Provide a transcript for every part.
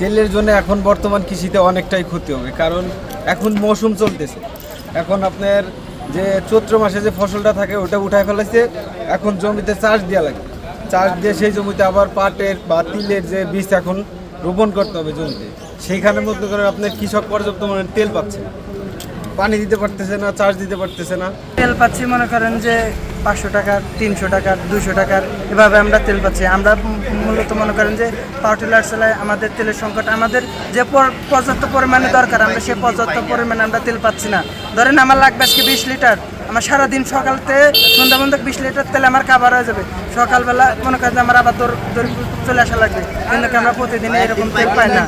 তেলের জন্য এখন বর্তমান কৃষিতে অনেকটাই ক্ষতি হবে, কারণ এখন মৌসুম চলতেছে। এখন আপনার যে চৈত্র মাসে যে ফসলটা থাকে ওটা উঠায় ফেলাইছে, এখন জমিতে চাষ দেওয়া লাগে। চাষ দিয়ে সেই জমিতে আবার পাটের বা তিলের যে বীজ এখন রোপণ করতে হবে জমিতে, সেইখানে মধ্যে করে আপনার কৃষক পর্যাপ্ত মানে তেল পাচ্ছে না, পানি দিতে পারতেছে না, চার্জ দিতে পারতেছে না। তেল পাচ্ছি মনে করেন যে 500 টাকার, 300 টাকার, 200 টাকার, এভাবে আমরা তেল পাচ্ছি। আমরা মূলত মনে করেন যে পাওয়ার টিলার চালায়, আমাদের তেলের সংকট, আমাদের যে পর্যাপ্ত পরিমাণে দরকার আমরা সেই পর্যাপ্ত পরিমাণে আমরা তেল পাচ্ছি না। ধরেন আমার লাগবে আজকে 20 লিটার, আমার সারাদিন সকালতে সন্ধ্যা পর্যন্ত 20 লিটার তেল আমার কাভার হয়ে যাবে। সকালবেলা মনে করেন যে আমার আবার চলে আসা লাগবে, কিন্তু আমরা প্রতিদিন এরকম তেল পাই না।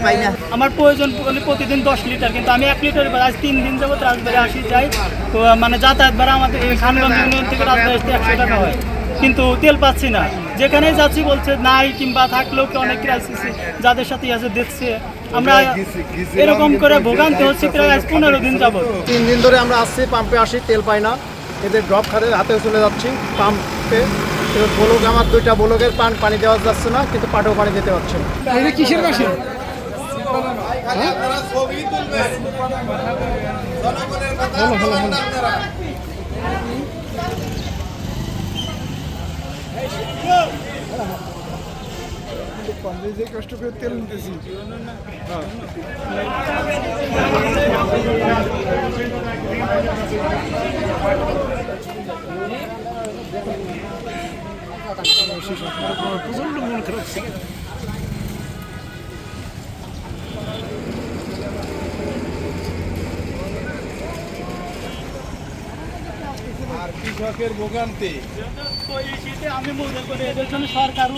আমার প্রয়োজন প্রতিদিন 10 লিটার, কিন্তু আমি 1 লিটার আজ 3 দিন যাবত রাজবাড়ি আসি যাই, তো মানে যাতায়াত ভাড়া আমাদের এই খানগঞ্জ ইউনিয়ন থেকে রাজবাড়ি আসতে 100 টাকা হয়, কিন্তু তেল পাচ্ছি না। যেখানেই যাচ্ছি বলছে নাই, কিংবা থাকলেও কি অনেক ক্রাইসিস যাদের সাথে আছে দেখছে। আমরা এরকম করে ভোগান্তি হচ্ছে প্রায় 15 দিন যাবত। 3 দিন ধরে আমরা আসছি, পাম্পে আসি, তেল পাই না। এদের ড্রপ খাতে হাতে চলে যাচ্ছি পাম্পে। বলক আমার 2টা বলকের পানি দেওয়া যাচ্ছে না, কিন্তু পাটেও পানি দিতে পারছে না। এটা কিসের মেশিন? যে কষ্ট করে তেল নিতেছি। প্রচন্ড মন খারাপ ছিল। আর কৃষকের ভোগান্তি আমি মনে করি এদের জন্য সরকার